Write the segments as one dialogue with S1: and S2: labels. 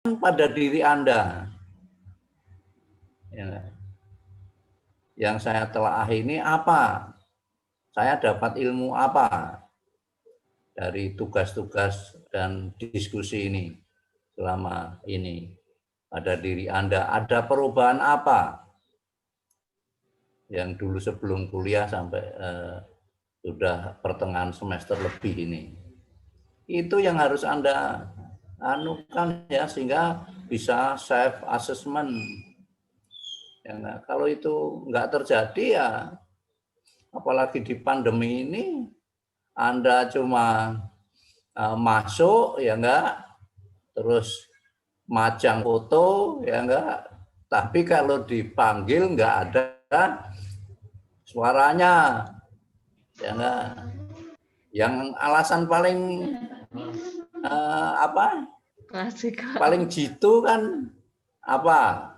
S1: pada diri Anda. Ya. Yang saya telah ini apa? Saya dapat ilmu apa dari tugas-tugas dan diskusi ini selama ini? Pada diri Anda ada perubahan apa? Yang dulu sebelum kuliah sampai sudah pertengahan semester lebih ini. Itu yang harus Anda anukan ya, sehingga bisa self assessment. Ya, nah, kalau itu nggak terjadi ya, apalagi di pandemi ini, Anda cuma masuk ya enggak, terus majang foto ya enggak, tapi kalau dipanggil enggak ada suaranya ya enggak. Yang alasan paling apa?
S2: Klasik.
S1: Paling jitu kan apa?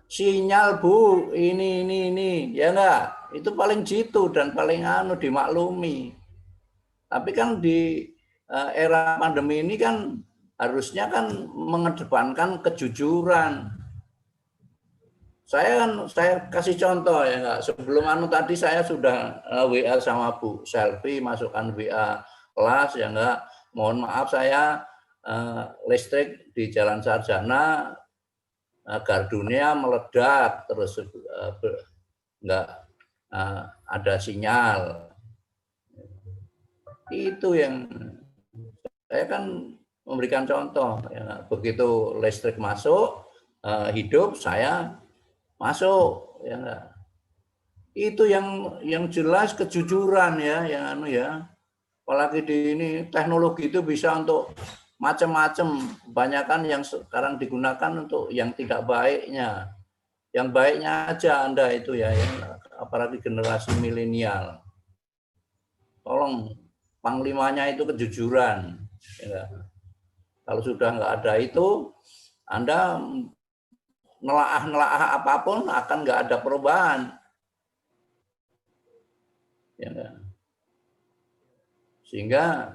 S1: Sinyal Bu, ini ya enggak, itu paling jitu dan paling dimaklumi. Tapi kan di era pandemi ini kan harusnya kan mengedepankan kejujuran. Saya kasih contoh ya enggak, sebelum tadi saya sudah WA sama Bu Selfie, masukkan WA kelas ya enggak, mohon maaf saya listrik di Jalan Sarjana gardunya meledak, terus enggak ada sinyal. Itu yang saya kan memberikan contoh. Ya. Begitu listrik masuk, hidup, saya masuk. Ya. Itu yang jelas kejujuran ya, yang ya. Apalagi di ini teknologi itu bisa untuk macam-macam. Kebanyakan yang sekarang digunakan untuk yang tidak baiknya. Yang baiknya aja Anda itu ya, apalagi generasi milenial. Tolong panglimanya itu kejujuran. Ya. Kalau sudah nggak ada itu, Anda nelaah apapun akan nggak ada perubahan. Ya. Sehingga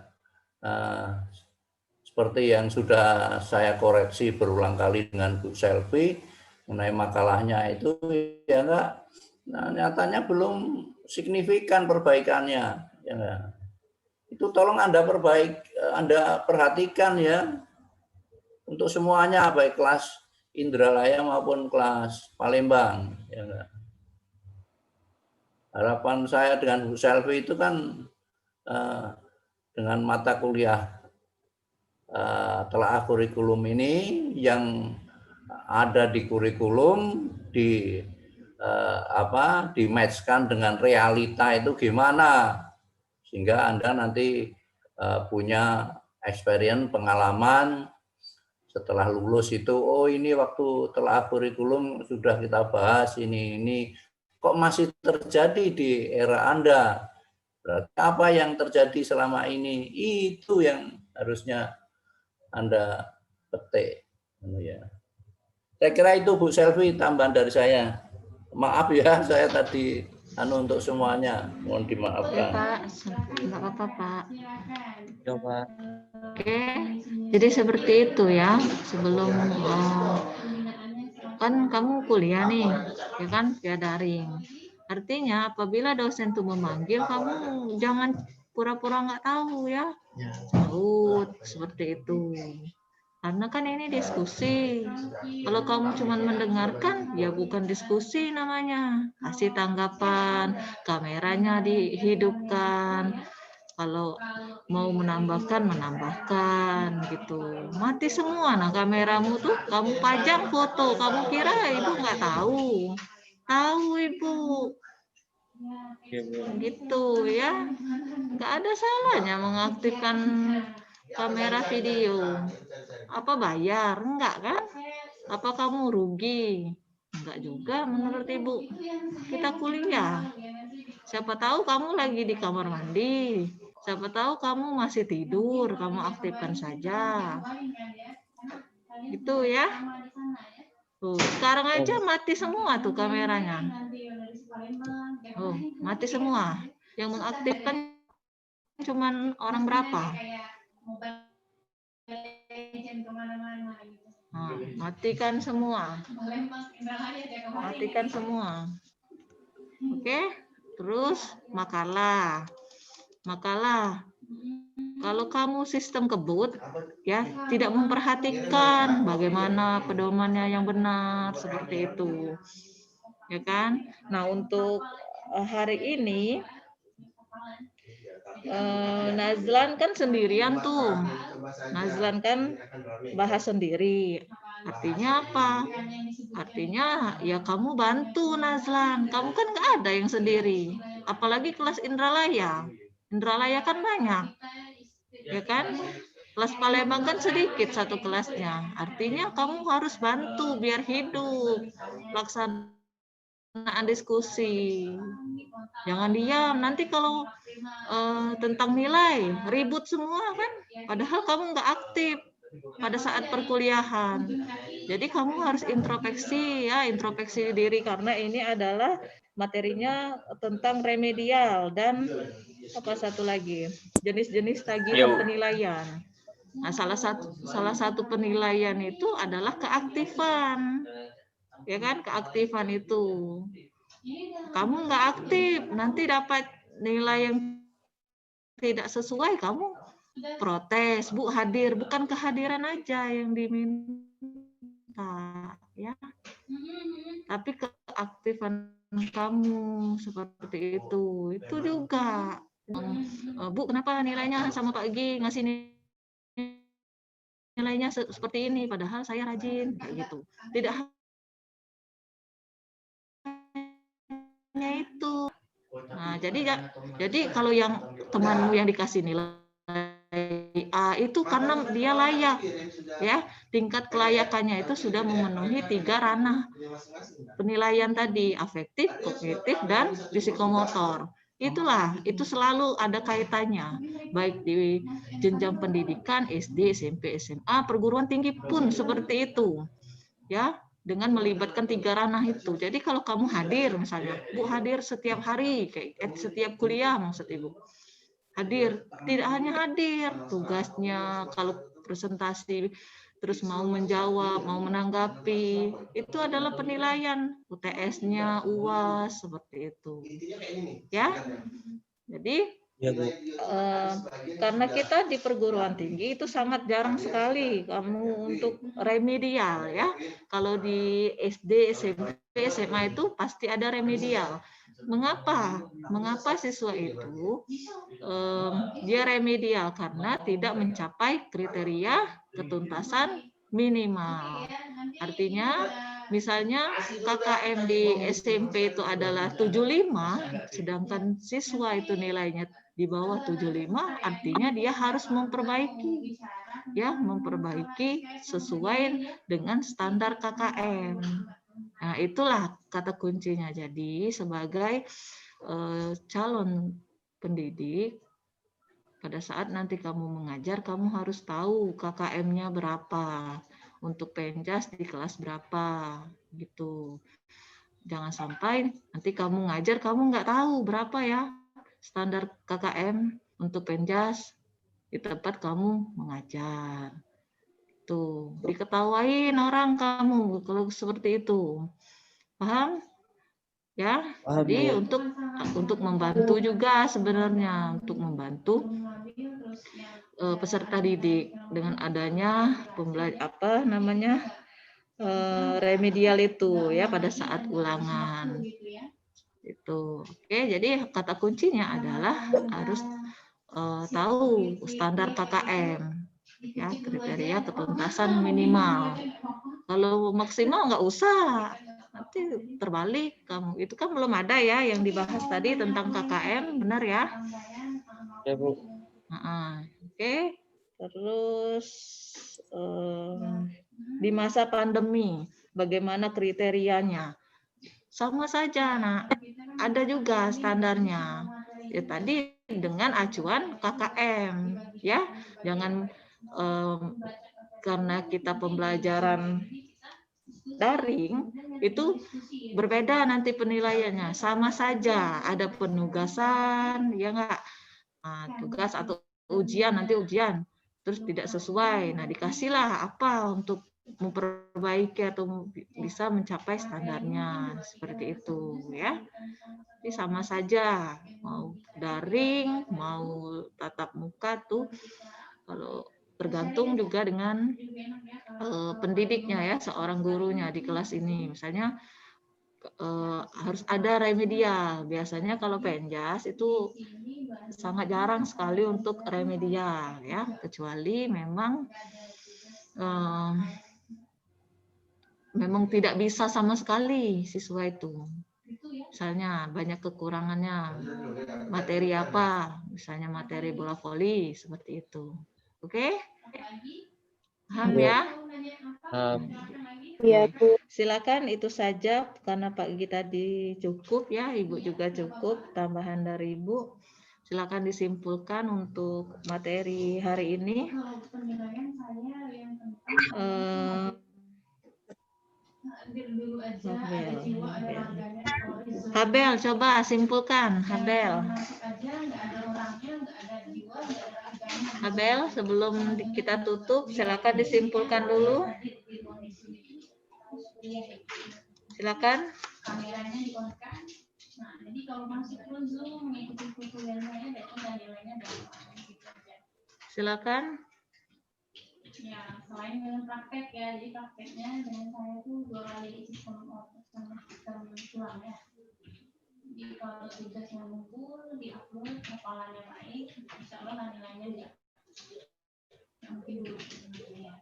S1: seperti yang sudah saya koreksi berulang kali dengan Bu Selfie mengenai makalahnya itu, ya enggak, nah, nyatanya belum signifikan perbaikannya. Ya enggak. Itu tolong Anda Anda perhatikan ya, untuk semuanya, baik kelas Indralaya maupun kelas Palembang. Ya enggak. Harapan saya dengan Bu Selfie itu kan dengan mata kuliah telaah kurikulum ini yang ada di kurikulum di-matchkan dengan realita itu gimana, sehingga Anda nanti punya experience, pengalaman setelah lulus itu, oh ini waktu telaah kurikulum sudah kita bahas ini kok masih terjadi di era Anda, berarti apa yang terjadi selama ini, itu yang harusnya Anda petik. Ya. Saya kira itu Bu Selfie tambahan dari saya. Maaf ya, saya tadi untuk semuanya, mohon dimaafkan.
S2: Pak, nggak apa-apa Pak.
S3: Coba.
S2: Oke, jadi seperti itu ya. Sebelum kan kamu kuliah nih, ya kan, via daring. Artinya apabila dosen tuh memanggil, kamu jangan pura-pura nggak tahu ya. Saut seperti itu. Karena kan ini diskusi. Kalau kamu cuma mendengarkan, ya bukan diskusi namanya. Kasih tanggapan, kameranya dihidupkan. Kalau mau menambahkan gitu. Mati semua nah kameramu tuh, kamu pajang foto, kamu kira ibu nggak tahu? Tahu ibu. Gitu ya. Nggak ada salahnya mengaktifkan kamera video. Apa bayar? Enggak kan? Apa kamu rugi? Enggak juga menurut ibu. Kita kuliah. Siapa tahu kamu lagi di kamar mandi. Siapa tahu kamu masih tidur, kamu aktifkan saja. Gitu ya. Tuh, sekarang aja mati semua tuh kameranya. Oh, mati semua. Yang mengaktifkan cuman orang berapa? Nah, matikan semua. Matikan semua. Oke, terus makalah. Makalah. Kalau kamu sistem kebut, ya tidak memperhatikan bagaimana pedomannya yang benar seperti itu, ya kan? Nah untuk hari ini Nazlan kan sendirian tuh, Nazlan kan bahas sendiri. Artinya apa? Artinya ya kamu bantu Nazlan. Kamu kan nggak ada yang sendiri. Apalagi kelas Indralaya. Indralaya kan banyak, ya kan? Kelas Palembang kan sedikit satu kelasnya. Artinya kamu harus bantu biar hidup. Pelaksanaan diskusi. Jangan diam. Nanti kalau tentang nilai ribut semua kan. Padahal kamu nggak aktif pada saat perkuliahan. Jadi kamu harus introspeksi ya, introspeksi diri karena ini adalah materinya tentang remedial dan apa satu lagi jenis-jenis tagihan penilaian. Nah, salah satu penilaian itu adalah keaktifan, ya kan? Keaktifan itu kamu nggak aktif, nanti dapat nilai yang tidak sesuai, kamu protes, Bu, hadir, bukan kehadiran aja yang diminta, ya. Tapi keaktifan kamu seperti itu juga. Bu, kenapa nilainya sama Pak Gi ngasih nilainya seperti ini, padahal saya rajin, kayak gitu. Tidak hanya itu. Nah, jadi kalau yang temanmu yang dikasih nilai A itu karena dia layak, ya, tingkat kelayakannya itu sudah memenuhi 3 ranah penilaian tadi, afektif, kognitif, dan psikomotor. Itulah, itu selalu ada kaitannya, baik di jenjang pendidikan SD, SMP, SMA, perguruan tinggi pun seperti itu, ya, dengan melibatkan 3 ranah itu. Jadi kalau kamu hadir, misalnya, Bu hadir setiap hari, kayak setiap kuliah maksud Ibu, hadir, tidak hanya hadir, tugasnya kalau presentasi terus mau menjawab, mau menanggapi, itu adalah penilaian UTS-nya, UAS, seperti itu. Ya, jadi karena kita di perguruan tinggi itu sangat jarang sekali kamu untuk remedial, ya. Kalau di SD, SMP, SMA itu pasti ada remedial. Mengapa? Mengapa siswa itu dia remedial? Karena tidak mencapai kriteria ketuntasan minimal. Artinya, misalnya KKM di SMP itu adalah 75, sedangkan siswa itu nilainya di bawah 75, artinya dia harus memperbaiki, ya, memperbaiki sesuai dengan standar KKM. Nah, itulah kata kuncinya. Jadi sebagai calon pendidik, pada saat nanti kamu mengajar, kamu harus tahu KKM-nya berapa, untuk penjas di kelas berapa, gitu. Jangan sampai nanti kamu ngajar, kamu nggak tahu berapa ya standar KKM untuk penjas di tempat kamu mengajar. Tuh, diketawain orang kamu kalau seperti itu. Paham? Ya, jadi untuk membantu juga sebenarnya, untuk membantu peserta didik dengan adanya remedial itu, ya, pada saat ulangan itu. Oke, jadi kata kuncinya adalah harus tahu standar KKM, ya, kriteria ketuntasan minimal. Kalau maksimal nggak usah, nanti terbalik kamu. Itu kan belum ada ya yang dibahas tadi tentang KKM, benar ya?
S3: Ya, Bu.
S2: Oke. Terus di masa pandemi, bagaimana kriterianya? Sama saja, Nak. Ada juga standarnya. Ya, tadi dengan acuan KKM, ya. Jangan karena kita pembelajaran daring itu berbeda nanti penilaiannya. Sama saja, ada penugasan, ya enggak? Nah, tugas atau ujian, nanti ujian terus tidak sesuai. Nah, dikasihlah apa untuk memperbaiki atau bisa mencapai standarnya seperti itu ya. Jadi sama saja mau daring mau tatap muka tuh kalau tergantung juga dengan pendidiknya ya, seorang gurunya di kelas ini. Misalnya harus ada remedial. Biasanya kalau penjas itu sangat jarang sekali untuk remedial ya, kecuali memang memang tidak bisa sama sekali siswa itu. Misalnya banyak kekurangannya, materi apa, misalnya materi bola voli, seperti itu. Oke? Paham ya?
S4: Iya, Bu.
S2: Silakan itu saja, karena Pak Gita tadi cukup ya, Ibu juga cukup, tambahan dari Ibu. Silakan disimpulkan untuk materi hari ini. Habel, coba simpulkan, Habel. Habel, sebelum kita tutup, silakan disimpulkan dulu. Silakan. Silakan.
S5: Ya, selain dengan praktek ya, jadi prakteknya dengan saya itu 2 kali sistem tulang ya. Jadi kalau tugasnya ngumpul, diupload, hafalannya baik, insya Allah nilainya dia. Mungkin dulu. Ya.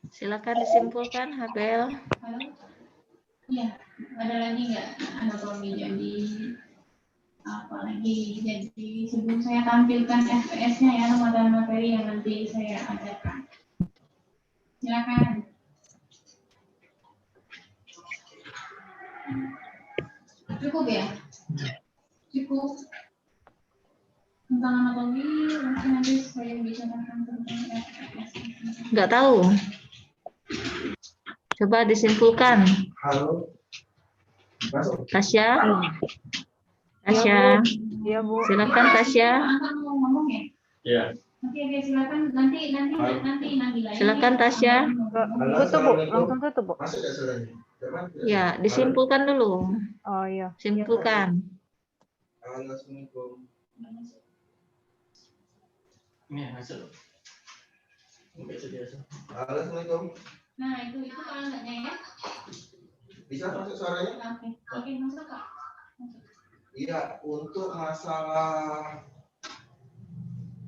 S2: Silakan disimpulkan, Habel.
S5: Iya, ada lagi nggak anatomi? Jadi apalagi jadi sebelum saya tampilkan FPS-nya ya, materi yang nanti saya ajarkan. Silakan. Cukup ya? Cukup. Tentang anatomi, mungkin nanti saya bicarakan tentang FPS.
S2: Nggak tahu. Coba disimpulkan.
S6: Halo.
S2: Tasya. Tasya.
S4: Iya, Bu.
S2: Silakan Tasya.
S5: Mau ngomong ya?
S6: Iya.
S5: Oke, silakan nanti Nabila.
S2: Silakan Tasya.
S4: Tutup, Bu. Langsung tutup, Bu.
S6: Masuk ya suaranya?
S2: Ya, disimpulkan dulu.
S4: Oh, iya.
S2: Simpulkan.
S6: Halo, Assalamualaikum.
S3: Iya, masuk.
S6: Halo, Assalamualaikum.
S5: Nah, itu kalau enggaknya ya.
S6: Bisa masuk suaranya?
S5: Oke, masuk Kak.
S6: Iya, untuk masalah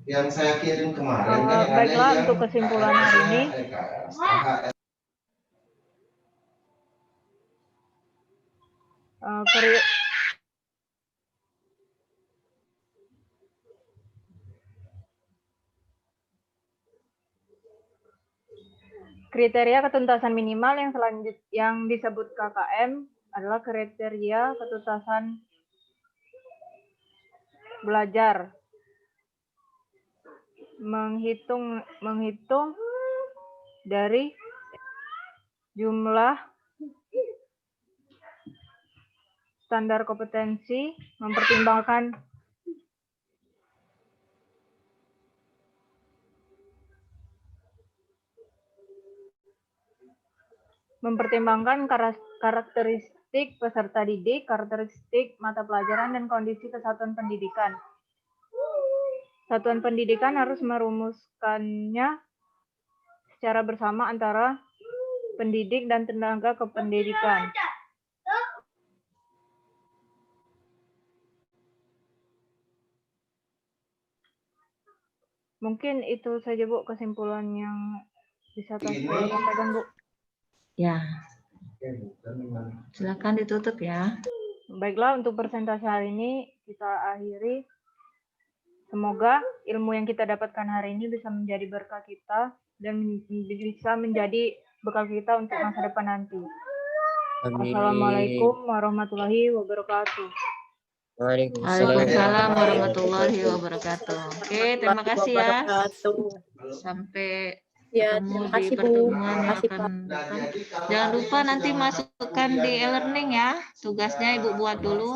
S6: yang saya kirim kemarin kan yang
S4: Baiklah,
S6: ada yang
S4: untuk kesimpulan hari ini. Kriteria ketuntasan minimal yang disebut KKM adalah kriteria ketuntasan belajar. Menghitung dari jumlah standar kompetensi, mempertimbangkan karakteristik peserta didik, karakteristik mata pelajaran, dan kondisi kesatuan pendidikan. Satuan pendidikan harus merumuskannya secara bersama antara pendidik dan tenaga kependidikan. Mungkin itu saja, Bu, kesimpulan yang bisa saya sampaikan, Bu.
S2: Ya. Silakan ditutup ya.
S4: Baiklah, untuk presentasi hari ini kita akhiri. Semoga ilmu yang kita dapatkan hari ini bisa menjadi berkah kita dan bisa menjadi bekal kita untuk masa depan nanti.
S3: Amin.
S4: Assalamualaikum warahmatullahi wabarakatuh.
S2: Waalaikumsalam warahmatullahi wabarakatuh. Oke, terima kasih ya. Sampai
S7: Ya,
S2: Ketemu
S7: terima
S2: di
S7: kasih Bu.
S2: pertemuan
S7: Terima
S2: yang
S7: kasih
S2: akan
S7: Pak.
S6: Nah,
S2: datang.
S6: jadi kalau
S2: Jangan
S6: ada
S2: lupa
S6: yang
S2: nanti
S6: sudah
S2: masukkan di
S6: menjadi
S2: e-learning ya. Tugasnya Ibu buat dulu.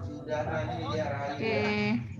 S6: sudah nanti diarahin
S2: Oke.